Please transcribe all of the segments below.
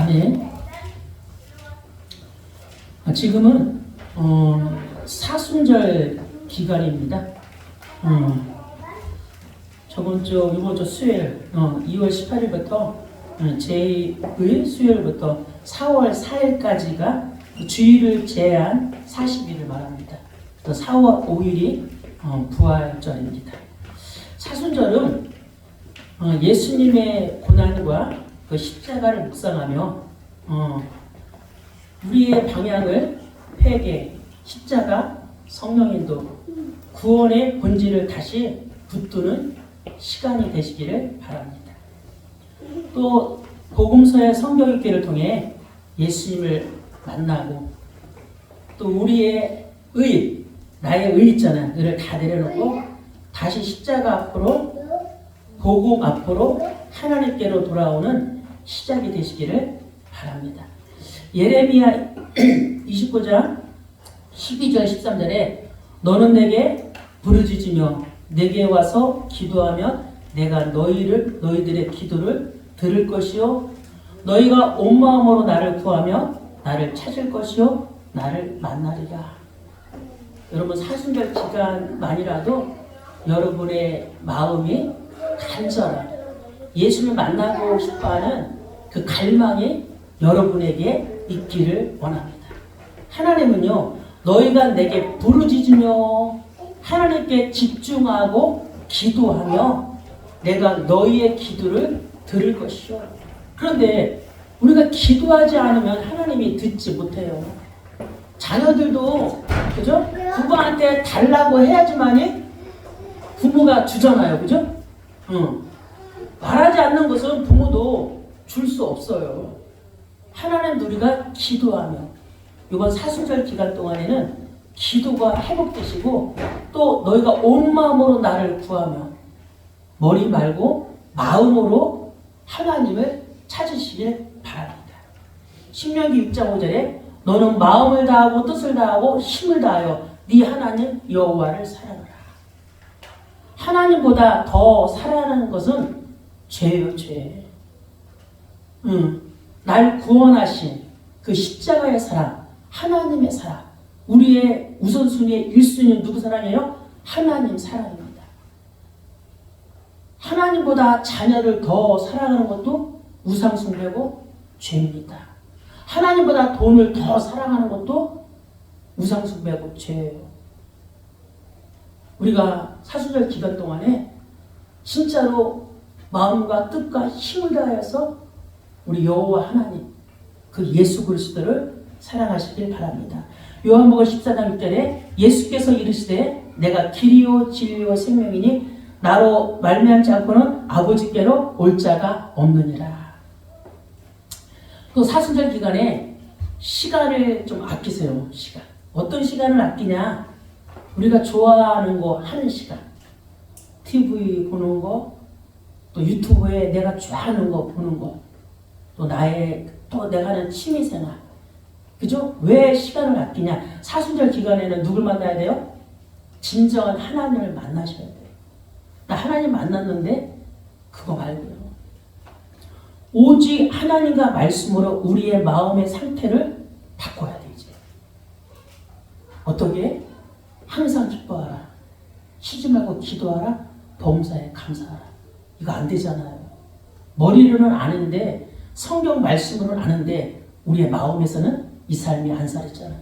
아멘. 지금은 사순절 기간입니다. 이번 주 수요일 2월 18일부터 제2의 수요일부터 4월 4일까지가 주일을 제한 40일을 말합니다. 또 4월 5일이 부활절입니다. 사순절은 예수님의 고난과 그 십자가를 묵상하며 우리의 방향을 회개, 십자가, 성령인도, 구원의 본질을 다시 붙드는 시간이 되시기를 바랍니다. 또 복음서의 성경 읽기를 통해 예수님을 만나고 또 우리의 나의 의 있잖아요. 의를 다 내려놓고 다시 십자가 앞으로 복음 앞으로 하나님께로 돌아오는 시작이 되시기를 바랍니다. 예레미야 29장 12절 13절에 너는 내게 부르짖으며 내게 와서 기도하면 내가 너희들의 기도를 들을 것이요 너희가 온 마음으로 나를 구하며 나를 찾을 것이요 나를 만나리라. 여러분 사순절 기간만이라도 여러분의 마음이 간절한 예수를 만나고 싶어하는 그 갈망이 여러분에게 있기를 원합니다. 하나님은요 너희가 내게 부르짖으며 하나님께 집중하고 기도하며 내가 너희의 기도를 들을 것이요. 그런데 우리가 기도하지 않으면 하나님이 듣지 못해요. 자녀들도 그죠? 부모한테 달라고 해야지만이 부모가 주잖아요. 그죠? 말하지 않는 것은 부모도 줄 수 없어요. 하나님 우리가 기도하며 이번 사순절 기간 동안에는 기도가 회복되시고 또 너희가 온 마음으로 나를 구하며 머리 말고 마음으로 하나님을 찾으시길 바랍니다. 신명기 6장 5절에 너는 마음을 다하고 뜻을 다하고 힘을 다하여 네 하나님 여호와를 사랑하라. 하나님보다 더 사랑하는 것은 죄예요, 죄. 날 구원하신 그 십자가의 사랑, 하나님의 사랑, 우리의 우선순위의 1순위는 누구 사랑이에요? 하나님 사랑입니다. 하나님보다 자녀를 더 사랑하는 것도 우상숭배고 죄입니다. 하나님보다 돈을 더 사랑하는 것도 우상숭배고 죄예요. 우리가 사순절 기간 동안에 진짜로 마음과 뜻과 힘을 다해서 우리 여호와 하나님 그 예수 그리스도를 사랑하시길 바랍니다. 요한복음 14장 6절에 예수께서 이르시되 내가 길이요 진리요 생명이니 나로 말미암지 않고는 아버지께로 올 자가 없느니라. 또 사순절 기간에 시간을 좀 아끼세요. 시간. 어떤 시간을 아끼냐? 우리가 좋아하는 거 하는 시간. TV 보는 거, 또 유튜브에 내가 좋아하는 거 보는 거, 또 내가 하는 취미생활. 그죠? 왜 시간을 아끼냐? 사순절 기간에는 누굴 만나야 돼요? 진정한 하나님을 만나셔야 돼요. 나 하나님 만났는데 그거 말고요. 오직 하나님과 말씀으로 우리의 마음의 상태를 바꿔야 돼 이제. 어떻게? 항상 기뻐하라. 쉬지 말고 기도하라. 범사에 감사하라. 이거 안 되잖아요. 머리로는 아는데 성경 말씀으로는 아는데 우리의 마음에서는 이 삶이 안 살았잖아요.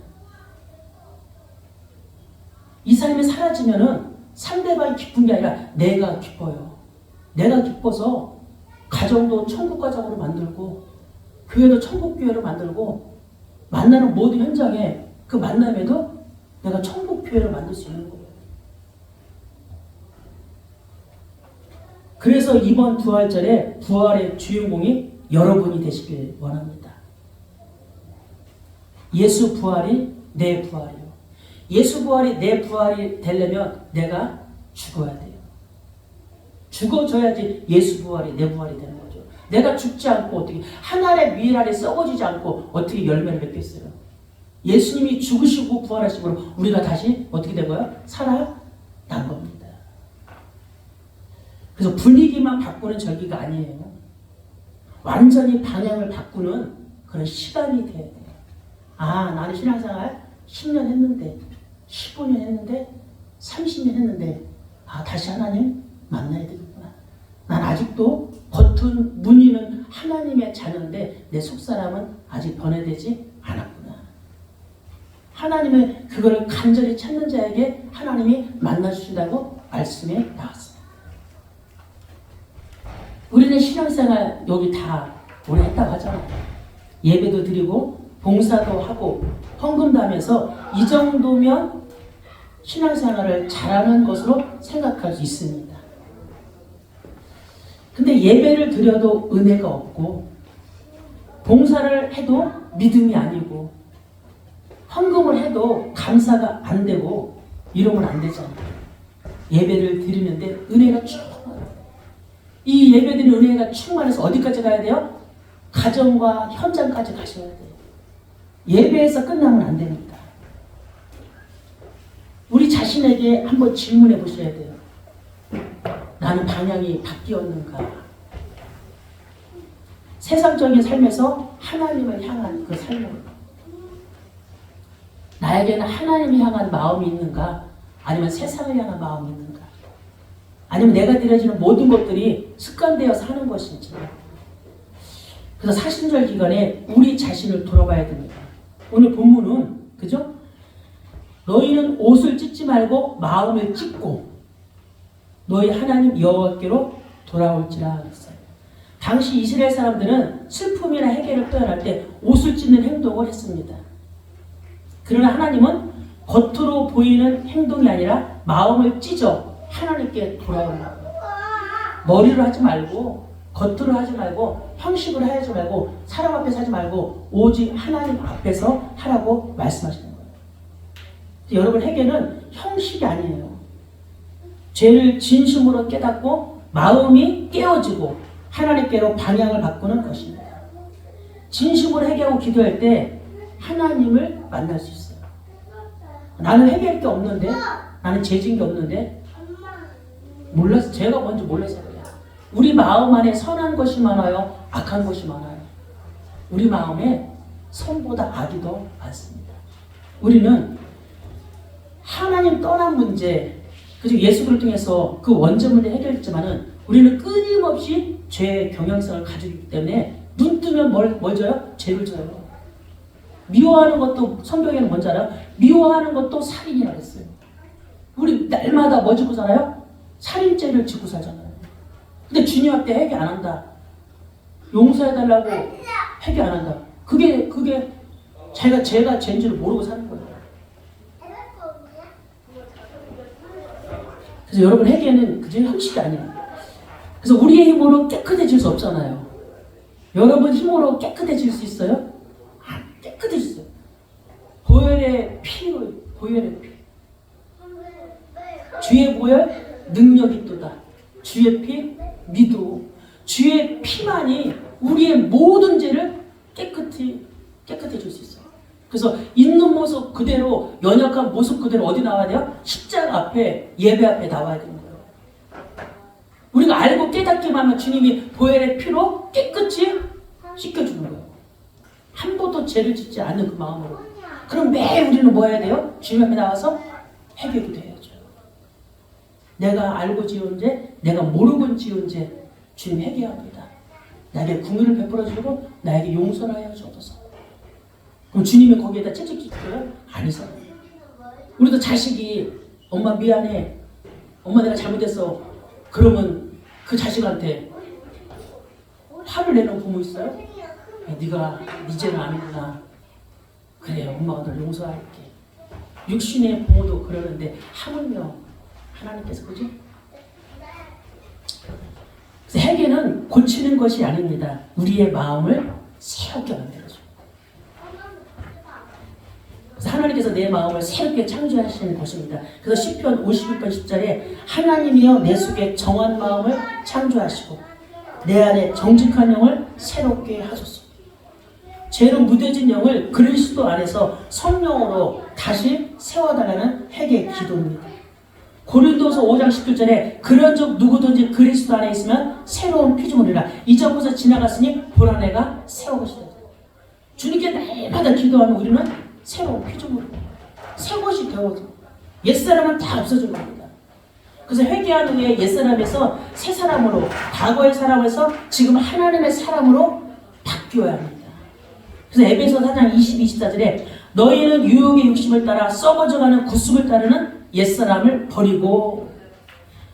이 삶이 사라지면은 상대방이 기쁜 게 아니라 내가 기뻐요. 내가 기뻐서 가정도 천국 가정으로 만들고 교회도 천국 교회로 만들고 만나는 모든 현장에 그 만남에도 내가 천국 교회로 만들 수 있는 거예요. 그래서 이번 부활절에 부활의 주인공이 여러분이 되시길 원합니다. 예수 부활이 내 부활이요. 예수 부활이 내 부활이 되려면 내가 죽어야 돼요. 죽어줘야지 예수 부활이 내 부활이 되는 거죠. 내가 죽지 않고 어떻게 한 알의 밀 알에 썩어지지 않고 어떻게 열매를 맺겠어요. 예수님이 죽으시고 부활하시고 우리가 다시 어떻게 된 거예요? 살아난 겁니다. 그래서 분위기만 바꾸는 절기가 아니에요. 완전히 방향을 바꾸는 그런 시간이 돼야 돼요. 아, 나는 신앙생활 10년 했는데, 15년 했는데, 30년 했는데, 아, 다시 하나님 만나야 되겠구나. 난 아직도 겉은 무늬는 하나님의 자녀인데 내 속사람은 아직 변해되지 않았구나. 하나님의 그거를 간절히 찾는 자에게 하나님이 만나주신다고 말씀에 나왔어요. 우리는 신앙생활 여기 다 오래 했다고 하잖아요. 예배도 드리고 봉사도 하고 헌금도 하면서 이 정도면 신앙생활을 잘하는 것으로 생각할 수 있습니다. 근데 예배를 드려도 은혜가 없고 봉사를 해도 믿음이 아니고 헌금을 해도 감사가 안 되고 이러면 안 되잖아요. 예배를 드리는데 은혜가 충만해요. 이 예배드리는 은혜가 충만해서 어디까지 가야 돼요? 가정과 현장까지 가셔야 돼요. 예배에서 끝나면 안 됩니다. 우리 자신에게 한번 질문해 보셔야 돼요. 나는 방향이 바뀌었는가? 세상적인 삶에서 하나님을 향한 그 삶을 나에게는 하나님을 향한 마음이 있는가? 아니면 세상을 향한 마음이 있는가? 아니면 내가 드려지는 모든 것들이 습관되어서 하는 것인지. 그래서 사순절 기간에 우리 자신을 돌아봐야 됩니다. 오늘 본문은 그죠? 너희는 옷을 찢지 말고 마음을 찢고 너희 하나님 여호와께로 돌아올지라 했어요. 당시 이스라엘 사람들은 슬픔이나 해결을 표현할 때 옷을 찢는 행동을 했습니다. 그러나 하나님은 겉으로 보이는 행동이 아니라 마음을 찢어 하나님께 돌아오는 거예요. 머리로 하지 말고 겉으로 하지 말고 형식으로 하지 말고 사람 앞에서 하지 말고 오직 하나님 앞에서 하라고 말씀하시는 거예요. 여러분, 회개는 형식이 아니에요. 죄를 진심으로 깨닫고 마음이 깨어지고 하나님께로 방향을 바꾸는 것입니다. 진심으로 회개하고 기도할 때 하나님을 만날 수 있어요. 나는 회개할 게 없는데, 나는 죄진 게 없는데, 몰라서, 제가 먼저 몰라서 그래요. 우리 마음 안에 선한 것이 많아요? 악한 것이 많아요? 우리 마음에 선보다 악이 더 많습니다. 우리는 하나님 떠난 문제, 그리고 예수를 통해서 그 원전 문제 해결했지만은 우리는 끊임없이 죄의 경향성을 가지고 있기 때문에 눈 뜨면 뭘 져요? 죄를 져요. 미워하는 것도 성경에는 뭔지 알아요? 미워하는 것도 살인이라고 했어요. 우리 날마다 뭐 짓고 살아요? 살인죄를 짓고 살잖아요. 근데 주님 앞에 회개 안 한다. 용서해달라고 회개 안 한다. 그게 제가 죄인지를 모르고 사는 거예요. 그래서 여러분, 회개는 그저 형식이 아니에요. 그래서 우리의 힘으로 깨끗해질 수 없잖아요. 여러분 힘으로 깨끗해질 수 있어요? 안 깨끗해질 수 있어요. 보혈의 피. 주의 보혈 능력이 있도다. 주의 피 믿어. 주의 피만이 우리의 모든 죄를 깨끗해질 수 있어요. 그래서 있는 모습 그대로, 연약한 모습 그대로 어디 나와야 돼요? 십자가 앞에, 예배 앞에 나와야 되는 거예요. 우리가 알고 깨닫기만 하면 주님이 보혈의 피로 깨끗이 씻겨주는 거예요. 한 번도 죄를 짓지 않는 그 마음으로. 그럼 매일 우리는 뭐 해야 돼요? 주님 앞에 나와서 회개도 해야죠. 내가 알고 지은 죄, 내가 모르고 지은 죄, 주님 회개합니다. 나에게 긍휼을 베풀어주고 나에게 용서를 하여 주옵소서. 그럼 주님이 거기에다 채찍질까요? 아니잖아요. 우리도 자식이 엄마 미안해, 엄마 내가 잘못했어, 그러면 그 자식한테 화를 내는 부모 있어요? 네가 네 죄는 아니구나. 그래, 엄마가 널 용서할게. 육신의 부모도 그러는데 하물며 하나님께서, 그죠? 그래서 회개는 고치는 것이 아닙니다. 우리의 마음을 새롭게 만들어줘요. 그래서 하나님께서 내 마음을 새롭게 창조하시는 것입니다. 그래서 시편 51편 10절에 하나님이여 내 속에 정한 마음을 창조하시고 내 안에 정직한 영을 새롭게 하소서. 죄로 무뎌진 영을 그리스도 안에서 성령으로 다시 세워달라는 회개 기도입니다. 고린도서 5장 17절에 그런 적 누구든지 그리스도 안에 있으면 새로운 피조물이라 이전 것을 지나갔으니 보라 내가 새 것이다. 주님께 날마다 기도하면 우리는 새로운 피조물이 새 것이 되어서 옛사람은 다 없어진 겁니다. 그래서 회개한 후에 옛사람에서 새 사람으로, 과거의 사람에서 지금 하나님의 사람으로 바뀌어야 합니다. 그래서 에베소 4장 22, 24절에 너희는 유혹의 욕심을 따라 썩어져가는 구습을 따르는 옛사람을 버리고,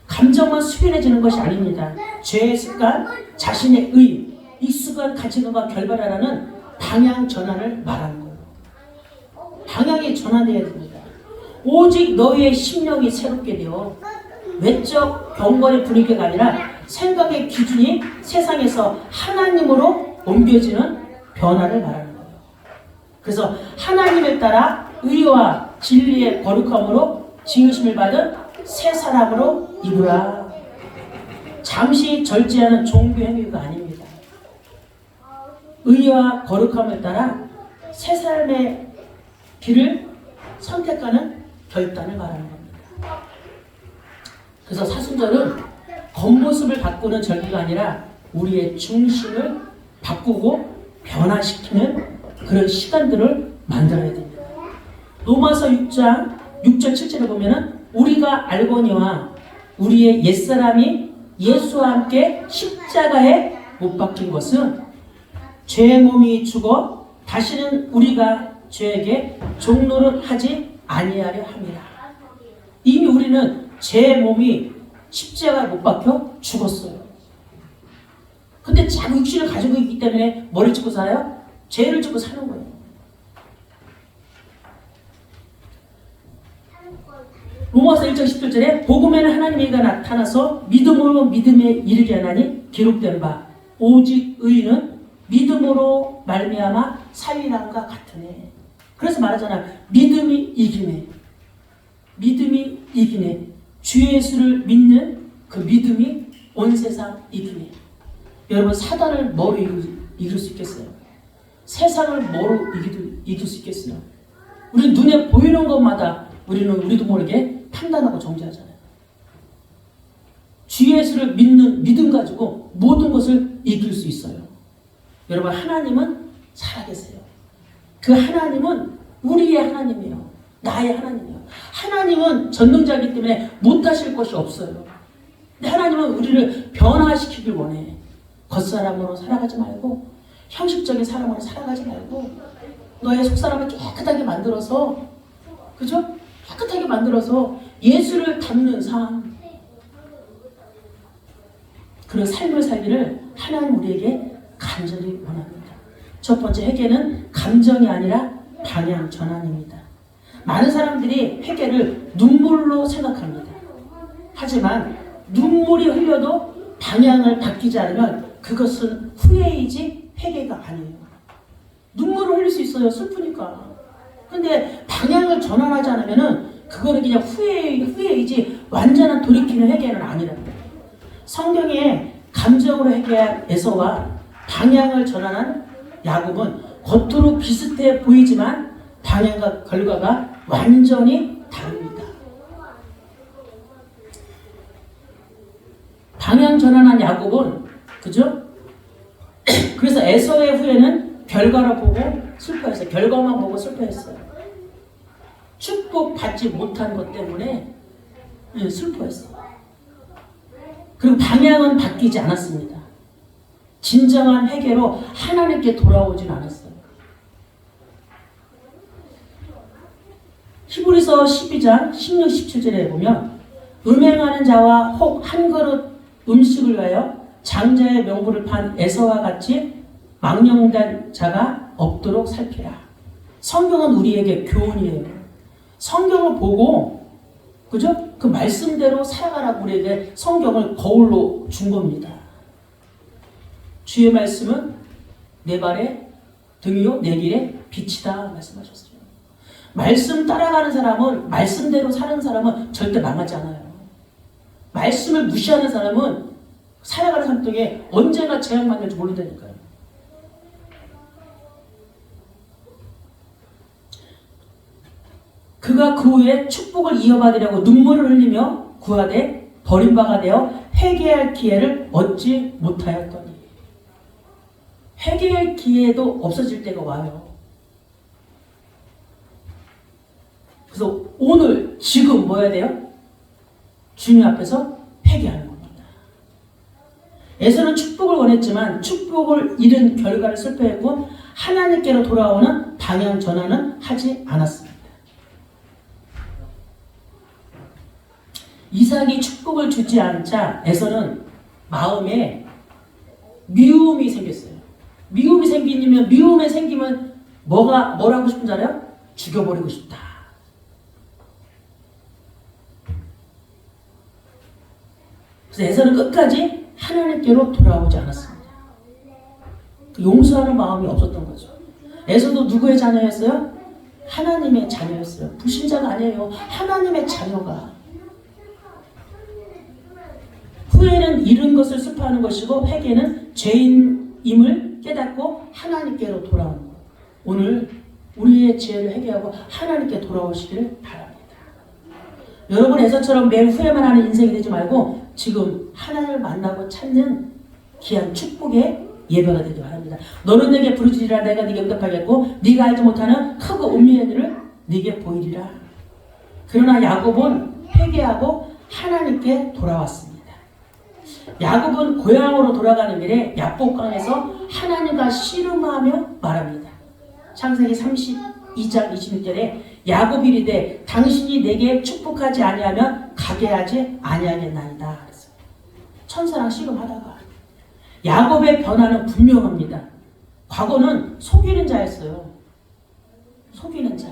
감정만 수변해지는 것이 아닙니다. 죄의 습관, 자신의 의, 익숙한 가치관과 결발하라는 방향 전환을 말하는 거예요. 방향이 전환되어야 됩니다. 오직 너희의 심령이 새롭게 되어 외적 경건의 분위기가 아니라 생각의 기준이 세상에서 하나님으로 옮겨지는 변화를 말하는 거예요. 그래서 하나님을 따라 의와 진리의 거룩함으로 지으심을 받은 새 사람으로 이루라. 잠시 절제하는 종교 행위가 아닙니다. 의와 거룩함을 따라 새 삶의 길을 선택하는 결단을 말하는 겁니다. 그래서 사순절은 겉모습을 바꾸는 절기가 아니라 우리의 중심을 바꾸고 변화시키는 그런 시간들을 만들어야 됩니다. 로마서 6장 6절 7절에 보면은 우리가 알거니와 우리의 옛사람이 예수와 함께 십자가에 못 박힌 것은 죄의 몸이 죽어 다시는 우리가 죄에게 종노릇 하지 아니하려 함이라. 이미 우리는 죄의 몸이 십자가에 못 박혀 죽었어요. 근데 자꾸 육신을 가지고 있기 때문에 뭐를 짓고 살아요? 죄를 짓고 사는 거예요. 로마서 1장 17절에 복음에는 하나님의 의가 나타나서 믿음으로 믿음에 이르게 하나니 기록된 바 오직 의인은 믿음으로 말미암아 살리람과 같으네. 그래서 말하잖아. 믿음이 이기네. 믿음이 이기네. 주 예수를 믿는 그 믿음이 온 세상 이기네. 여러분, 사단을 뭐로 이길 수 있겠어요? 세상을 뭐로 이길 수 있겠어요? 우리 눈에 보이는 것마다 우리는 우리도 모르게 판단하고 정죄하잖아요. 주 예수를 믿는 믿음 가지고 모든 것을 이길 수 있어요. 여러분, 하나님은 살아계세요. 그 하나님은 우리의 하나님이에요. 나의 하나님이에요. 하나님은 전능자이기 때문에 못하실 것이 없어요. 근데 하나님은 우리를 변화시키길 원해. 겉사람으로 살아가지 말고, 형식적인 사람으로 살아가지 말고, 너의 속사람을 깨끗하게 만들어서, 그죠? 깨끗하게 만들어서 예수를 닮는 삶, 그런 삶을 살기를 하나님 우리에게 간절히 원합니다. 첫 번째 회개는 감정이 아니라 방향 전환입니다. 많은 사람들이 회개를 눈물로 생각합니다. 하지만 눈물이 흘려도 방향을 바뀌지 않으면 그것은 후회이지 회개가 아니에요. 눈물을 흘릴 수 있어요. 슬프니까. 근데 방향을 전환하지 않으면은 그거는 그냥 후회이지 완전한 돌이키는 회개는 아니랍니다. 성경에 감정으로 회개한 에서와 방향을 전환한 야곱은 겉으로 비슷해 보이지만 방향과 결과가 완전히 다릅니다. 방향 전환한 야곱은, 그죠? 그래서 에서의 후회는 결과를 보고 슬퍼했어요. 결과만 보고 슬퍼했어요. 축복받지 못한 것 때문에 슬퍼했어요. 그리고 방향은 바뀌지 않았습니다. 진정한 회개로 하나님께 돌아오진 않았어요. 히브리서 12장 16, 17절에 보면 음행하는 자와 혹 한 그릇 음식을 위하여 장자의 명분을 판 에서와 같이 망령된 자가 없도록 살피라. 성경은 우리에게 교훈이에요. 성경을 보고, 그죠? 그 말씀대로 살아가라고 우리에게 성경을 거울로 준 겁니다. 주의 말씀은 내 발의 등이요 내 길의 빛이다 말씀하셨어요. 말씀 따라가는 사람은, 말씀대로 사는 사람은 절대 망하지 않아요. 말씀을 무시하는 사람은 살아가는 삶 속에 언제나 재앙받을지 모른다니까요. 그가 그 후에 축복을 이어받으려고 눈물을 흘리며 구하되 버림바가 되어 회개할 기회를 얻지 못하였더니, 회개할 기회도 없어질 때가 와요. 그래서 오늘 지금 뭐 해야 돼요? 주님 앞에서 회개하는 겁니다. 에서는 축복을 원했지만 축복을 잃은 결과를 슬퍼했고 하나님께로 돌아오는 방향 전환은 하지 않았습니다. 이삭이 축복을 주지 않자 에서는 마음에 미움이 생겼어요. 미움이 생기면 뭐라고 싶은 줄 알아요? 죽여버리고 싶다. 그래서 에서는 끝까지 하나님께로 돌아오지 않았습니다. 용서하는 마음이 없었던 거죠. 에서도 누구의 자녀였어요? 하나님의 자녀였어요. 불신자가 아니에요. 하나님의 자녀가. 후회는 잃은 것을 슬퍼하는 것이고 회개는 죄인임을 깨닫고 하나님께로 돌아오는 것. 오늘 우리의 죄를 회개하고 하나님께 돌아오시기를 바랍니다. 여러분 에서처럼 매일 후회만 하는 인생이 되지 말고 지금 하나님을 만나고 찾는 귀한 축복의 예배가 되기 바랍니다. 너는 내게 부르짖으라 내가 네게 응답하겠고 네가 알지 못하는 크고 은밀한 일을 네게 보이리라. 그러나 야곱은 회개하고 하나님께 돌아왔습니다. 야곱은 고향으로 돌아가는 길에 야복강에서 하나님과 씨름하며 말합니다. 창세기 32장 26절에 야곱이 이르되 당신이 내게 축복하지 아니하면 가게 하지 아니하겠나이다. 그랬어요. 천사랑 씨름하다가 야곱의 변화는 분명합니다. 과거는 속이는 자였어요. 속이는 자.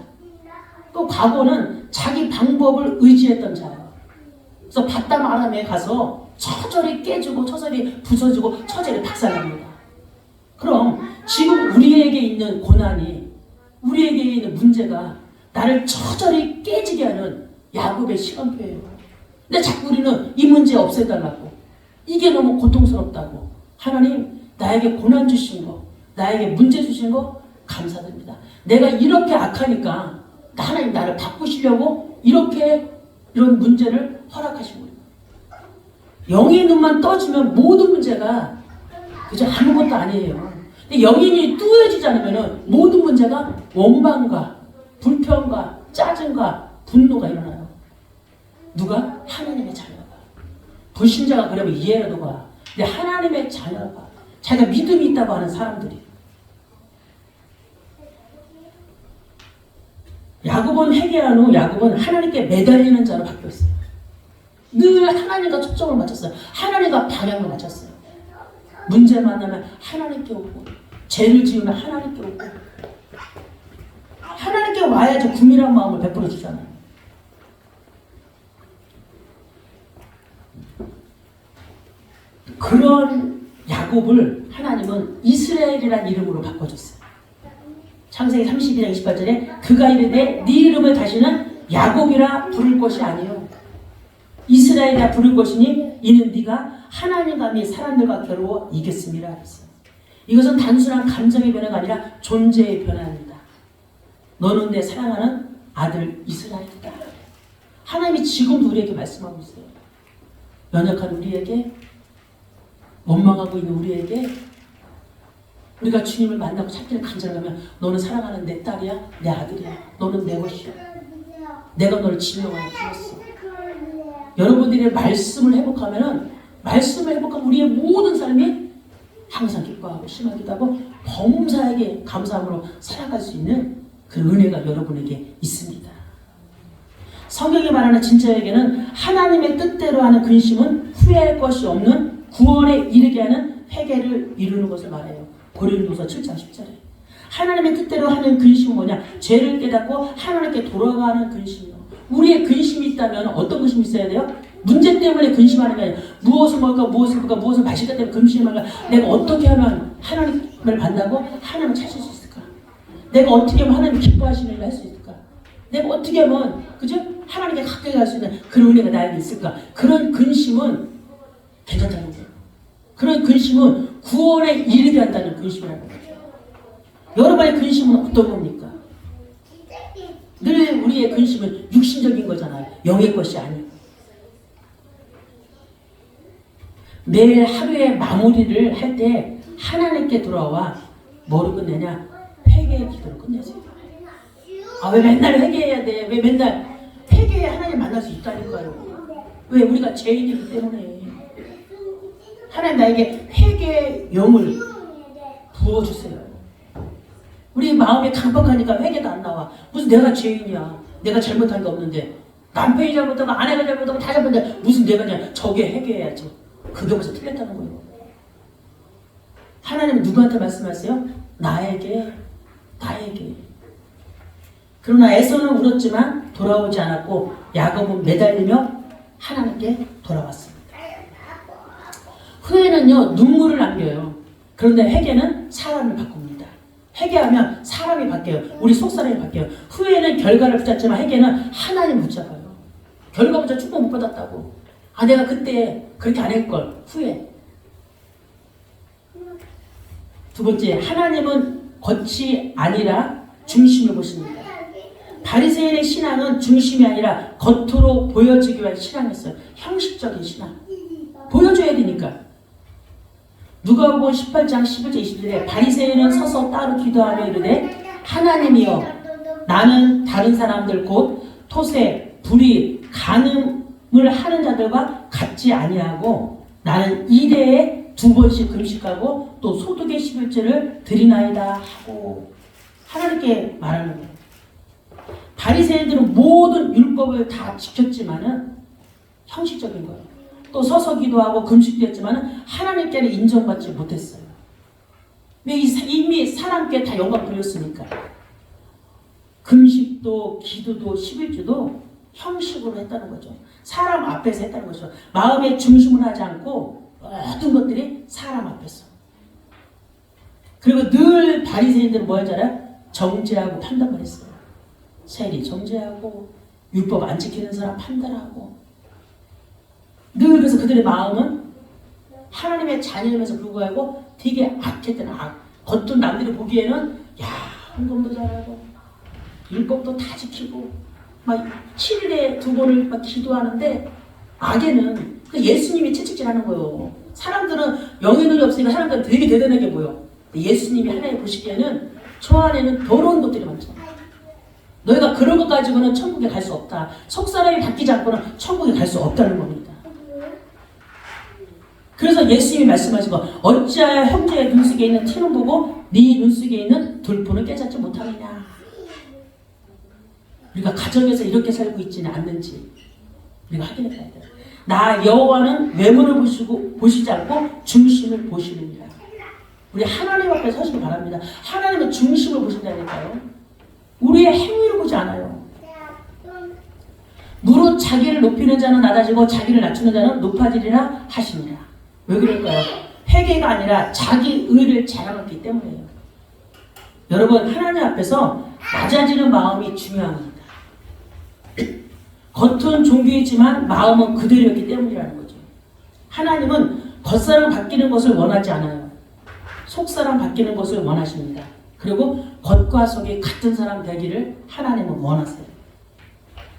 또 과거는 자기 방법을 의지했던 자예요. 그래서 바담 아람에 가서 처절히 깨지고 처절히 부서지고 처절히 박살납니다. 그럼 지금 우리에게 있는 고난이 우리에게 있는 문제가 나를 처절히 깨지게 하는 야곱의 시간표예요. 근데 자꾸 우리는 이 문제 없애달라고 이게 너무 고통스럽다고 하나님 나에게 고난 주신 거 나에게 문제 주신 거 감사드립니다. 내가 이렇게 악하니까 하나님 나를 바꾸시려고 이런 문제를 허락하신 거예요. 영의 눈만 떠지면 모든 문제가 그저 아무것도 아니에요. 근데 영인이 뜨여지지 않으면 모든 문제가 원망과 불평과 짜증과 분노가 일어나요. 누가? 하나님의 자녀가. 불신자가 그러면 이해라도 가. 근데 하나님의 자녀가 자기가 믿음이 있다고 하는 사람들이 야곱은 회개한 후 야곱은 하나님께 매달리는 자로 바뀌었어요. 늘 하나님과 초점을 맞췄어요. 하나님과 방향을 맞췄어요. 문제 만나면 하나님께 오고 죄를 지으면 하나님께 오고 하나님께 와야지 구밀한 마음을 베풀어 주잖아요. 그런 야곱을 하나님은 이스라엘이라는 이름으로 바꿔줬어요. 창세기 32장 28절에 그가 이르되 네 이름을 다시는 야곱이라 부를 것이 아니요 이스라엘이라 부를 것이니 이는 네가 하나님과 네 사람들과 겨루어 이겼음이라 했어요. 이것은 단순한 감정의 변화가 아니라 존재의 변화입니다. 너는 내 사랑하는 아들 이스라엘이다. 하나님이 지금도 우리에게 말씀하고 있어요. 연약한 우리에게 원망하고 있는 우리에게 우리가 주님을 만나고 찾기를 간절하면 너는 사랑하는 내 딸이야 내 아들이야 너는 내 것이야 내가 너를 지명하여 불렀어. 여러분들의 말씀을 회복하면 우리의 모든 삶이 항상 기뻐하고 심하기도 하고 범사에게 감사함으로 살아갈 수 있는 그 은혜가 여러분에게 있습니다. 성경이 말하는 진짜에게는 하나님의 뜻대로 하는 근심은 후회할 것이 없는 구원에 이르게 하는 회개를 이루는 것을 말해요. 고린도서 7장 10절에 하나님의 뜻대로 하는 근심은 뭐냐? 죄를 깨닫고 하나님께 돌아가는 근심이요. 우리의 근심이 있다면 어떤 근심이 있어야 돼요? 문제 때문에 근심하는 게 아니라 무엇을 먹을까 무엇을 볼까 무엇을 마실까 때문에 근심하는 거야. 내가 어떻게 하면 하나님을 만나고 하나님을 찾을 수 있을까? 내가 어떻게 하면 하나님 기뻐하시는 일을 할 수 있을까? 내가 어떻게 하면 그죠? 하나님께 가까이 갈 수 있는 그런 은혜가 나에게 있을까? 그런 근심은 괜찮다는 거예요. 그런 근심은 구원에 이르게 한다는 근심이라는 거예요. 여러분의 근심은 어떤 겁니까? 늘 우리의 근심은 육신적인 거잖아요. 영의 것이 아니고. 매일 하루의 마무리를 할 때 하나님께 돌아와 뭐로 끝내냐? 회개의 기도로 끝내세요. 아, 왜 맨날 회개해야 회개해야 돼. 왜 맨날 회개해 하나님 만날 수 있다니까요. 왜? 우리가 죄인이기 때문에. 하나님 나에게 회개의 영을 부어주세요. 우리 마음이 강박하니까 회개도 안 나와. 무슨 내가 죄인이야. 내가 잘못한 게 없는데. 남편이 잘못하고 아내가 잘못하고 다 잘못했는데 무슨 내가 그냥 저게 회개해야지. 그게 벌써 틀렸다는 거예요. 하나님은 누구한테 말씀하세요? 나에게. 그러나 에서는 울었지만 돌아오지 않았고 야곱은 매달리며 하나님께 돌아왔습니다. 후회는요 눈물을 남겨요. 그런데 회개는 사람을 바꿉니다. 회개하면 사람이 바뀌어요. 우리 속사람이 바뀌어요. 후회는 결과를 붙잡지만 회개는 하나님을 붙잡아요. 결과보다 축복 못 받았다고. 아 내가 그때 그렇게 안 했걸. 후회. 두 번째, 하나님은 겉이 아니라 중심을 보십니다. 바리새인의 신앙은 중심이 아니라 겉으로 보여지기 위한 신앙이었어요. 형식적인 신앙. 보여줘야 되니까. 누가복음 18장 11절 20절에 바리새인은 서서 따로 기도하며 이르되 하나님이여 나는 다른 사람들 곧 토세, 불의, 간음을 하는 자들과 같지 아니하고 나는 일회에 2번씩 금식하고 또 소득의 11절을 드리나이다 하고 하나님께 말하는 거예요. 바리새인들은 모든 율법을 다 지켰지만은 형식적인 거예요. 또 서서 기도하고 금식도 했지만은 하나님께는 인정받지 못했어요. 왜 이미 사람께 다 영광 돌렸으니까. 금식도 기도도 11주도 형식으로 했다는 거죠. 사람 앞에서 했다는 거죠. 마음의 중심을 하지 않고 모든 것들이 사람 앞에서. 그리고 늘 바리새인들은 뭐 하잖아요? 정죄하고 판단만 했어요. 세리 정죄하고 율법 안 지키는 사람 판단하고 늘 그래서 그들의 마음은 하나님의 자녀임에서 불구하고 되게 악했다는 악. 겉은 남들이 보기에는 야 헌금도 잘하고 율법도 다 지키고 막 7일에 2번을 막 기도하는데 악에는 그 예수님이 채찍질하는 거예요. 사람들은 영의 눈이 없으니까 사람들은 되게 대단하게 보여. 예수님이 하나님 보시기에는 저 안에는 더러운 것들이 많잖아. 너희가 그런 것 가지고는 천국에 갈 수 없다. 속사람이 바뀌지 않고는 천국에 갈 수 없다는 겁니다. 그래서 예수님이 말씀하신 거 어찌하여 형제의 눈속에 있는 티는 보고 네 눈속에 있는 돌포는 깨닫지 못하느냐. 우리가 가정에서 이렇게 살고 있지는 않는지 우리가 확인해 봐야 돼요. 나 여호와는 외모를 보시지 않고 중심을 보시느니라. 우리 하나님 앞에 서시기 바랍니다. 하나님은 중심을 보신다니까요. 우리의 행위를 보지 않아요. 무릇 자기를 높이는 자는 낮아지고 자기를 낮추는 자는 높아지리라 하시니라. 왜 그럴까요? 회개가 아니라 자기 의를 자랑했기 때문이에요. 여러분 하나님 앞에서 낮아지는 마음이 중요합니다. 겉은 종교이지만 마음은 그대로였기 때문이라는 거죠. 하나님은 겉사람 바뀌는 것을 원하지 않아요. 속사람 바뀌는 것을 원하십니다. 그리고 겉과 속이 같은 사람 되기를 하나님은 원하세요.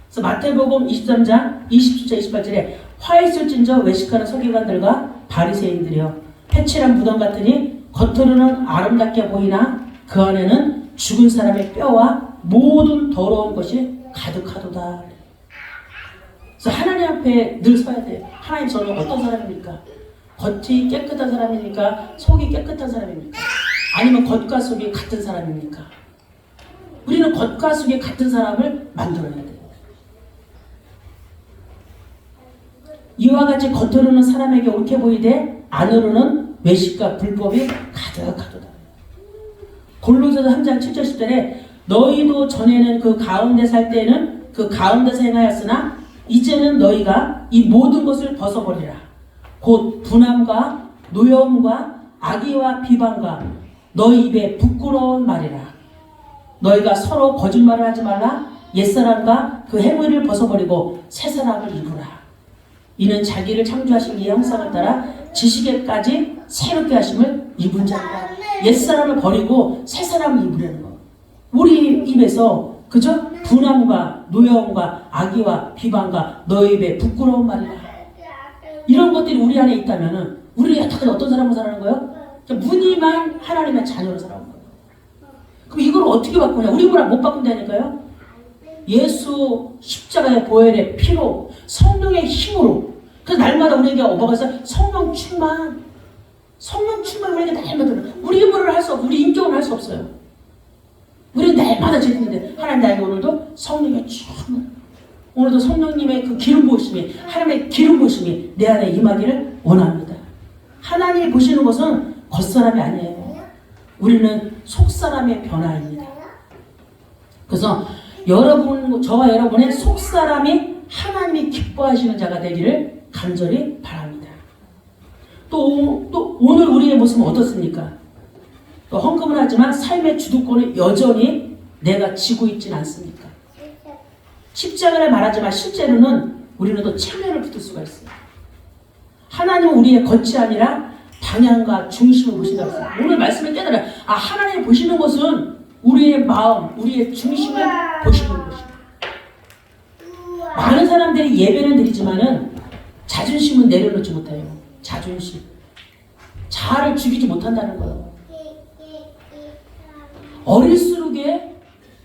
그래서 마태복음 23장 27절 28절에 화 있을진저 외식하는 서기관들과 바리새인들이여 회칠한 무덤 같으니 겉으로는 아름답게 보이나 그 안에는 죽은 사람의 뼈와 모든 더러운 것이 가득하도다. 그래서 하나님 앞에 늘 서야 돼요. 하나님 저는 어떤 사람입니까? 겉이 깨끗한 사람입니까? 속이 깨끗한 사람입니까? 아니면 겉과 속이 같은 사람입니까? 우리는 겉과 속이 같은 사람을 만들어야 돼요. 이와 같이 겉으로는 사람에게 옳게 보이되 안으로는 외식과 불법이 가득하도다. 골로새서 3장 7절 10절에 너희도 전에는 그 가운데 살 때는 그 가운데서 행하였으나 이제는 너희가 이 모든 것을 벗어버리라. 곧 분함과 노여움과 악의와 비방과 너희 입에 부끄러운 말이라. 너희가 서로 거짓말을 하지 말라. 옛사람과 그 행위를 벗어버리고 새사람을 입으라. 이는 자기를 창조하신 이의 형상을 따라 지식에까지 새롭게 하심을 입은 자라. 옛사람을 버리고 새사람을 입으려는 거. 우리 입에서 그죠? 분함과 노여움과 악의와 비방과 너희 입에 부끄러운 말이라. 이런 것들이 우리 안에 있다면은 우리가 여태까지 어떤 사람으로 살아가는 거예요? 무늬만 하나님의 자녀로 살아가는 거예요. 그럼 이걸 어떻게 바꾸냐? 우리 문화 못 바꾼다니까요? 예수 십자가의 보혈의 피로 성령의 힘으로 그래서 날마다 우리에게 오버가서 성령 충만 우리에게 날마다 우리 힘으로는 할 수 없고 우리 인격으로는 할 수 없어요. 우리는 날마다 죄짓는데 하나님 나에게 오늘도 성령의 충만 오늘도 성령님의 그 기름 부으심이 하나님의 기름 부으심이 내 안에 임하기를 원합니다. 하나님이 보시는 것은 겉사람이 아니에요. 우리는 속사람의 변화입니다. 그래서 저와 여러분의 속사람이 하나님이 기뻐하시는 자가 되기를 간절히 바랍니다. 또 오늘 우리의 모습은 어떻습니까? 또 헌금을 하지만 삶의 주도권을 여전히 내가 지고 있지는 않습니까? 십자가를 말하지만 실제로는 우리는 또 체면을 붙을 수가 있어요. 하나님은 우리의 겉이 아니라 방향과 중심을 보신다고 했어요. 오늘 말씀을 깨달아요. 하나님이 보시는 것은 우리의 마음, 우리의 중심을 보시는 것입니다. 많은 사람들이 예배는 드리지만은 자존심은 내려놓지 못해요. 자존심. 자아를 죽이지 못한다는 거예요. 어릴수록에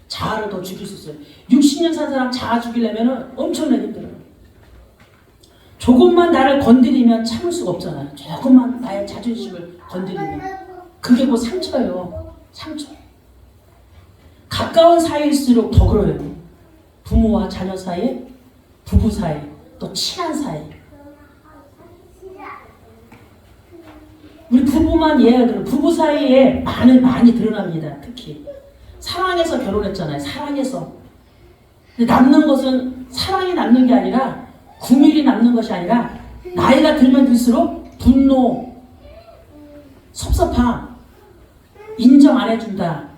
자아를 더 죽일 수 있어요. 60년 산 사람 자아 죽이려면 엄청나게 힘들어요. 조금만 나를 건드리면 참을 수가 없잖아요. 조금만 나의 자존심을 건드리면. 그게 뭐 상처예요. 상처. 가까운 사이일수록 더 그래요. 부모와 자녀 사이, 부부 사이, 또 친한 사이. 우리 부부만 예를 들어 부부 사이에 많이 드러납니다. 특히 사랑해서 결혼했잖아요. 사랑해서. 근데 남는 것은 사랑이 남는 게 아니라 구밀이 남는 것이 아니라 나이가 들면 들수록 분노, 섭섭함, 인정 안 해준다.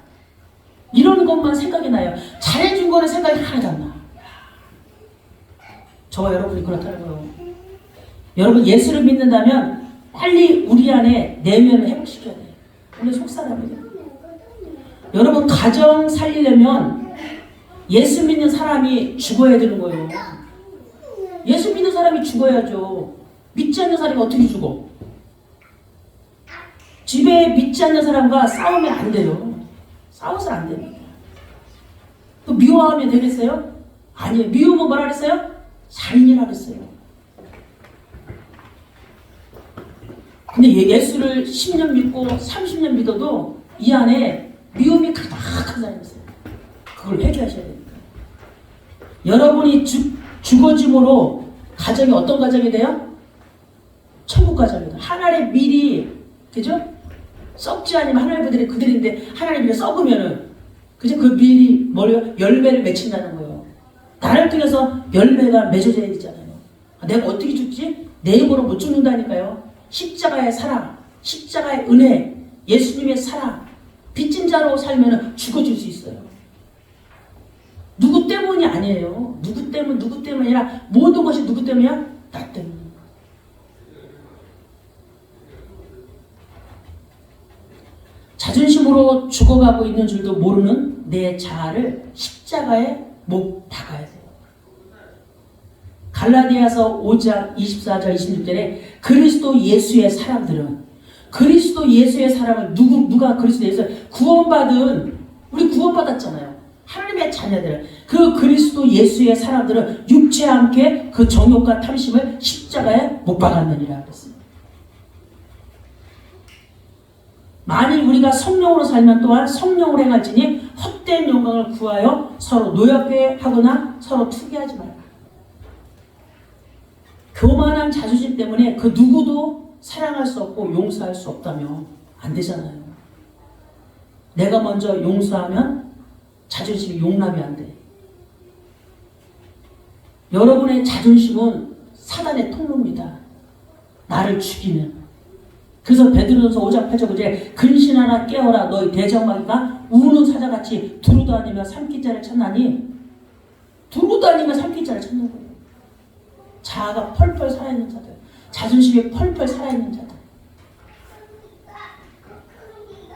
이런 것만 생각이 나요. 잘해준 거는 생각이 하나도 안 나. 저와 여러분이 그렇다는 거예요. 여러분 예수를 믿는다면 빨리 우리 안에 내면을 회복시켜야 돼요. 오늘 속사람이에요. 여러분 가정 살리려면 예수 믿는 사람이 죽어야 되는 거예요. 예수 믿는 사람이 죽어야죠. 믿지 않는 사람이 어떻게 죽어? 집에 믿지 않는 사람과 싸우면 안 돼요. 싸워서 안 됩니다. 또 미워하면 되겠어요? 아니에요. 미우면 뭐라 그랬어요? 살인이라 그랬어요. 근데 예수를 10년 믿고 30년 믿어도 이 안에 미움이 가득한 사람이 있어요. 그걸 회개하셔야 됩니다. 여러분이 죽어짐으로 가정이 어떤 가정이 돼요? 천국 가정이다. 하나님의 밀이 그죠? 썩지 않으면 하나님의 그들인데 하나님의 밀이 썩으면은 그죠? 그 밀이 뭐래요? 열매를 맺힌다는 거예요. 나를 통해서 열매가 맺어져야 되잖아요. 내가 어떻게 죽지? 내 힘으로 못 죽는다니까요. 십자가의 사랑, 십자가의 은혜, 예수님의 사랑, 빚진 자로 살면 죽어줄 수 있어요. 누구 때문이 아니에요. 누구 때문이 아니라 모든 것이 누구 때문이야? 나 때문에. 자존심으로 죽어가고 있는 줄도 모르는 내 자아를 십자가에 못 박아야 돼요. 갈라디아서 5장 24절 26절에 그리스도 예수의 사람들은 그리스도 예수의 사람은 누가 그리스도 예수 구원받은 우리 구원받았잖아요. 하나님의 자녀들 그 그리스도 예수의 사람들은 육체와 함께 그 정욕과 탐심을 십자가에 못 박았느니라 그랬습니다. 만일 우리가 성령으로 살면 또한 성령으로 행할지니 헛된 영광을 구하여 서로 노엽게 하거나 서로 투기하지 말라. 교만한 자존심 때문에 그 누구도 사랑할 수 없고 용서할 수 없다면 안 되잖아요. 내가 먼저 용서하면 자존심이 용납이 안 돼. 여러분의 자존심은 사단의 통로입니다. 나를 죽이는. 그래서 베드로전서 5장 8절 9절에 근신하라 깨어라 너희 대적마귀가 우는 사자같이 두루다니며 삼키자를 찾나니 두루다니며 삼키자를 찾는 거예요. 자아가 펄펄 살아있는 자들, 자존심이 펄펄 살아있는 자들.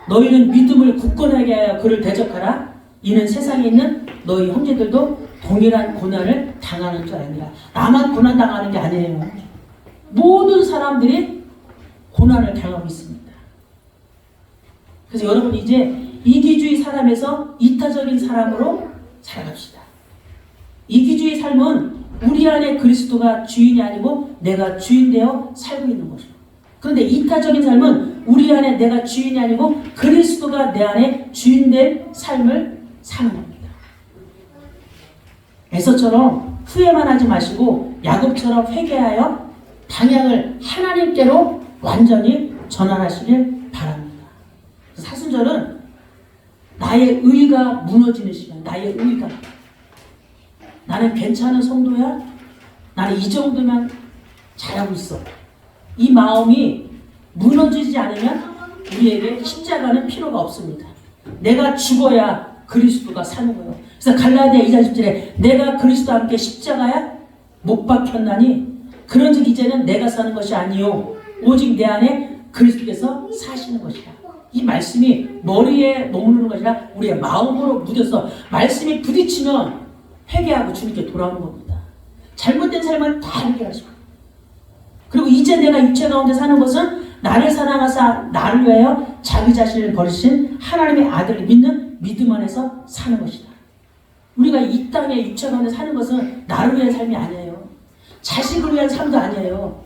너희는 믿음을 굳건하게 하여 그를 대적하라. 이는 세상에 있는 너희 형제들도 동일한 고난을 당하는 줄 아니라. 나만 고난 당하는 게 아니에요. 모든 사람들이 고난을 당하고 있습니다. 그래서 여러분 이제 이기주의 사람에서 이타적인 사람으로 살아갑시다. 이기주의 삶은 우리 안에 그리스도가 주인이 아니고 내가 주인되어 살고 있는 것이고, 그런데 이타적인 삶은 우리 안에 내가 주인이 아니고 그리스도가 내 안에 주인된 삶을 사는 겁니다. 에서처럼 후회만 하지 마시고 야곱처럼 회개하여 방향을 하나님께로 완전히 전환하시길 바랍니다. 사순절은 나의 의가 무너지는 시간, 나의 의가. 나는 괜찮은 성도야? 나는 이 정도면 잘하고 있어. 이 마음이 무너지지 않으면 우리에게 십자가는 필요가 없습니다. 내가 죽어야 그리스도가 사는 거예요. 그래서 갈라디아 2장 10절에 내가 그리스도와 함께 십자가야 못 박혔나니 그런즉 이제는 내가 사는 것이 아니요 오직 내 안에 그리스도께서 사시는 것이라. 이 말씀이 머리에 머무르는 것이 아니라 우리의 마음으로 묻어서 말씀이 부딪히면 회개하고 주님께 돌아오는 겁니다. 잘못된 삶은 다 해결하시고, 그리고 이제 내가 육체 가운데 사는 것은 나를 사랑하사 나를 위하여 자기 자신을 버리신 하나님의 아들을 믿는 믿음 안에서 사는 것이다. 우리가 이 땅에 육체 가운데 사는 것은 나를 위한 삶이 아니에요. 자식을 위한 삶도 아니에요.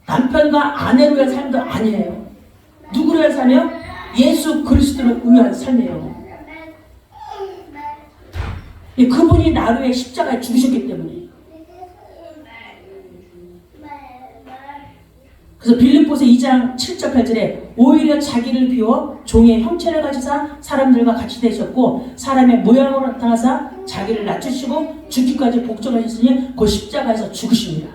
남편과 아내를 위한 삶도 아니에요. 누구를 위한 삶이요? 예수 그리스도를 위한 삶이에요. 그분이 나를 위해 십자가에 죽으셨기 때문에. 그래서 빌립보서 2장 7절 8절에 오히려 자기를 비워 종의 형체를 가지사 사람들과 같이 되셨고 사람의 모양으로 나타나사 자기를 낮추시고 죽기까지 복종하셨으니 그 십자가에서 죽으십니다.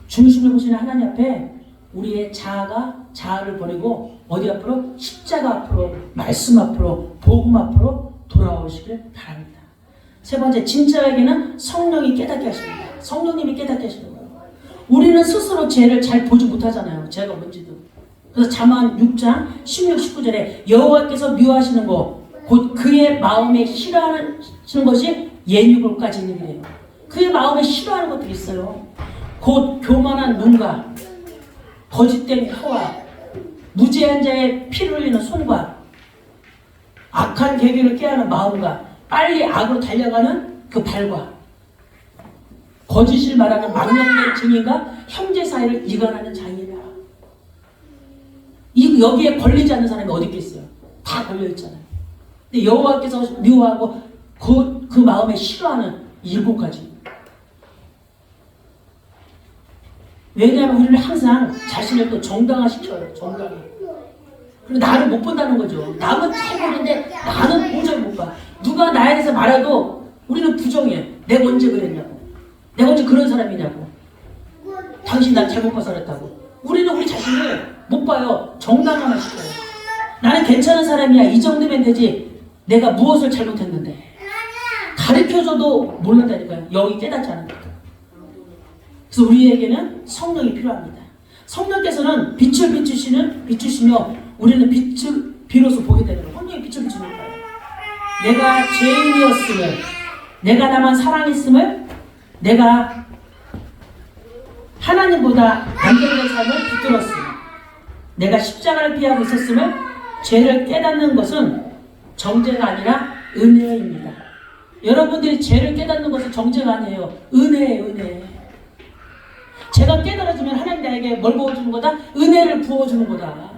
죽으심을 보시는 하나님 앞에 우리의 자아를 버리고 어디 앞으로? 십자가 앞으로, 말씀 앞으로, 복음 앞으로 돌아오시길 바랍니다. 세 번째, 진짜에게는 성령이 깨닫게 하십니다. 성령님이 깨닫게 하시는 거예요. 우리는 스스로 죄를 잘 보지 못하잖아요. 죄가 뭔지도. 그래서 잠언 6장 16, 19절에 여호와께서 미워하시는 것, 곧 그의 마음에 싫어하는 것이 예류볼까지 있는 일이에요. 그의 마음에 싫어하는 것들이 있어요. 곧 교만한 눈과 거짓된 혀와 무죄한 자의 피를 흘리는 손과 악한 계획을 깨하는 마음과 빨리 악으로 달려가는 그 발과 거짓을 말하는 망령된 증인과 형제 사이를 이간하는 자이라. 여기에 걸리지 않는 사람이 어디 있겠어요? 다 걸려있잖아요. 근데 여호와께서 미워하고 그 마음에 싫어하는 7가지. 왜냐하면 우리는 항상 자신을 또 정당화시켜요. 정당화. 그리고 나를 못 본다는 거죠. 남은 잘 보는데 나는 도저히 못 봐. 누가 나에 대해서 말해도 우리는 부정해. 내가 언제 그랬냐고. 내가 언제 그런 사람이냐고. 당신 날 잘못 봐서 그랬다고. 우리는 우리 자신을 못 봐요. 정당화만 시켜요. 나는 괜찮은 사람이야. 이 정도면 되지. 내가 무엇을 잘못했는데. 가르쳐줘도 모른다니까요. 영이 깨닫지 않은 거예요. 그래서 우리에게는 성령이 필요합니다. 성령께서는 빛을 비추시며 우리는 빛을 비로소 보게 되는 거예요. 성령이 빛을 비추는 거예요. 내가 죄인이었음을, 내가 나만 사랑했음을, 내가 하나님보다 안전된 삶을 붙들었음을, 내가 십자가를 피하고 있었음을, 죄를 깨닫는 것은 정죄가 아니라 은혜입니다. 여러분들이 죄를 깨닫는 것은 정죄가 아니에요. 은혜예요, 은혜. 제가 깨달아지면 하나님 나에게 뭘 부어주는 거다? 은혜를 부어주는 거다.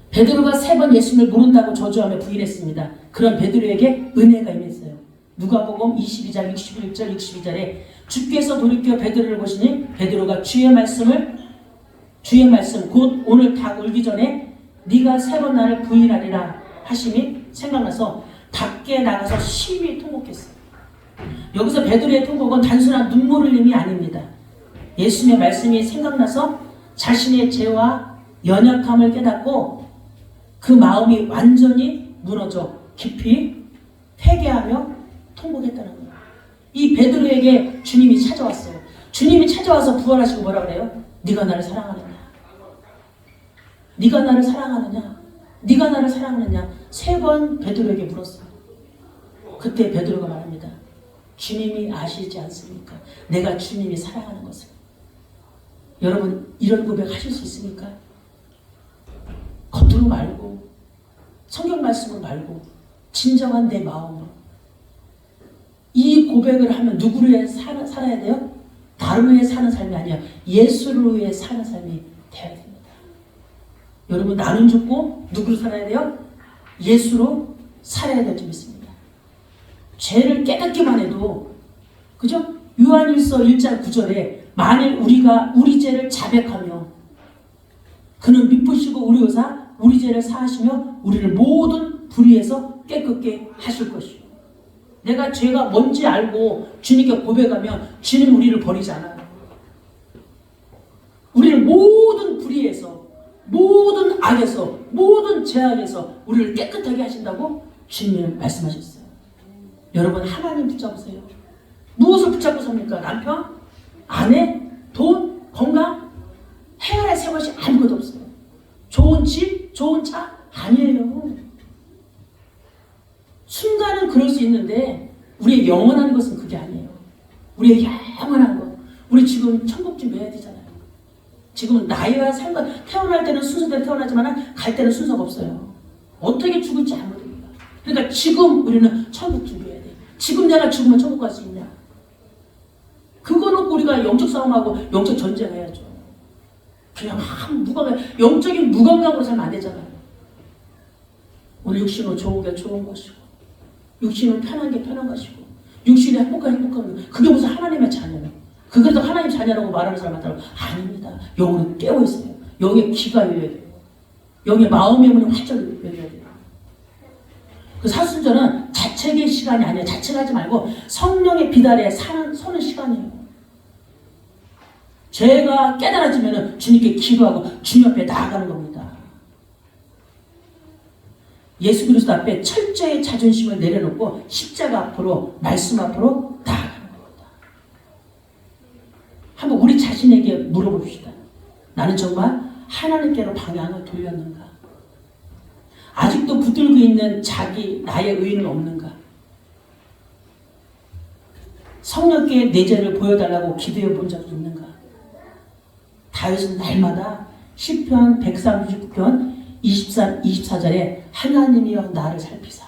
베드로가 3번 예수님을 모른다고 저주하며 부인했습니다. 그런 베드로에게 은혜가 임했어요. 누가복음 22장 61절 62절에 주께서 돌이켜 베드로를 보시니 베드로가 주의 말씀 곧 오늘 닭 울기 전에 네가 3번 나를 부인하리라 하심이 생각나서 밖에 나가서 심히 통곡했어요. 여기서 베드로의 통곡은 단순한 눈물 흘림이 아닙니다. 예수님의 말씀이 생각나서 자신의 죄와 연약함을 깨닫고 그 마음이 완전히 무너져 깊이 회개하며 통곡했다는 거예요. 이 베드로에게 주님이 찾아왔어요. 주님이 찾아와서 부활하시고 뭐라 그래요? 네가 나를 사랑하느냐? 네가 나를 사랑하느냐? 네가 나를 사랑하느냐? 3번 베드로에게 물었어요. 그때 베드로가 말합니다. 주님이 아시지 않습니까? 내가 주님이 사랑하는 것을. 여러분 이런 고백 하실 수 있습니까? 겉으로 말고 성경 말씀 말씀을 말고 진정한 내 마음으로 이 고백을 하면 누구를 위해 살아야 돼요? 다른 위해 사는 삶이 아니라 예수를 위해 사는 삶이 되어야 됩니다. 여러분, 나는 죽고 누구로 살아야 돼요? 예수로 살아야 될 줄 믿습니다. 죄를 깨닫기만 해도, 그죠? 요한일서 1장 9절에 만일 우리가 우리 죄를 자백하며 그는 미쁘시고 우리 의사 우리 죄를 사하시며 우리를 모든 불의에서 깨끗게 하실 것이요. 내가 죄가 뭔지 알고 주님께 고백하면 주님 우리를 버리지 않아요. 우리를 모든 불의에서, 모든 악에서, 모든 죄악에서 우리를 깨끗하게 하신다고 주님은 말씀하셨어요. 여러분, 하나님 붙잡으세요. 무엇을 붙잡고 삽니까? 남편? 아내? 돈? 건강? 해결할 새 것이 아무것도 없어요. 좋은 집? 좋은 차? 아니에요. 순간은 그럴 수 있는데 우리의 영원한 것은 그게 아니에요. 우리의 영원한 것. 우리 지금 천국 준비해야 되잖아요. 지금은 나이와 삶과 태어날 때는 순서대로 태어나지만 갈 때는 순서가 없어요. 어떻게 죽을지 안 모릅니다. 그러니까 지금 우리는 천국 준비해야 돼. 지금 내가 죽으면 천국 갈 수 있냐? 그거 놓고 우리가 영적 싸움하고 영적 전쟁해야죠. 그냥 영적인 무감각으로 살면 안 되잖아요. 오늘 육신은 좋은 게 좋은 것이고 육신은 편한 게 편한 것이고 육신이 행복한 것. 그게 무슨 하나님의 자녀예요. 그래도 하나님 자녀라고 말하는 사람한테는 아닙니다. 영혼은 깨어있어요. 영의 귀가 열려야 돼요. 영의 마음의 문이 활짝 열려야 돼요. 그 사순절은 자책의 시간이 아니에요. 자책하지 말고 성령의 비달에 서는 시간이에요. 죄가 깨달아지면 주님께 기도하고 주님 앞에 나아가는 겁니다. 예수 그리스도 앞에 철저히 자존심을 내려놓고 십자가 앞으로, 말씀 앞으로 나아가는 겁니다. 한번 우리 자신에게 물어봅시다. 나는 정말 하나님께로 방향을 돌렸는가? 아직도 붙들고 있는 나의 의의는 없는가? 성령께 내 죄를 보여달라고 기도해 본 적이 있는가? 다윗은 날마다 시편 139편 23, 24절에 하나님이여 나를 살피사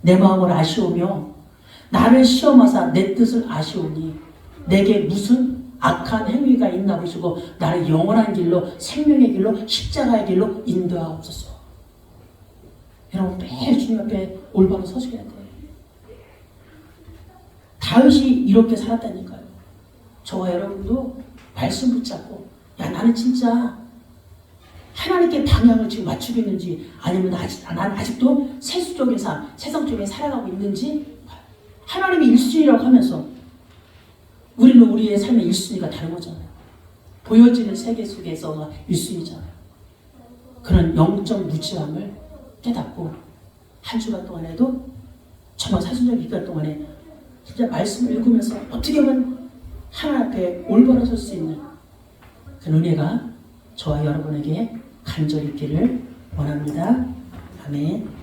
내 마음을 아시오며 나를 시험하사 내 뜻을 아시오니 내게 무슨 악한 행위가 있나 보시고 나를 영원한 길로 생명의 길로 십자가의 길로 인도하옵소서. 여러분, 매일 주님 앞에 올바로 서셔야 돼요. 다윗이 이렇게 살았다니까요. 저와 여러분도 말씀 붙잡고, 야, 나는 진짜 하나님께 방향을 지금 맞추고 있는지, 아니면 난 아직도 세상적인 삶, 세상적인 살아가고 있는지, 하나님이 1순위라고 하면서 우리는 우리의 삶의 1순위가 다른 거잖아요. 보여지는 세계 속에서가 1순위잖아요. 그런 영적 무지함을 깨닫고 한 주간 동안에도 정말 사순절 기간 동안에 진짜 말씀을 읽으면서 어떻게 하면 하나님 앞에 올바로 설 수 있는 그 은혜가 저와 여러분에게 간절히 있기를 원합니다. 아멘.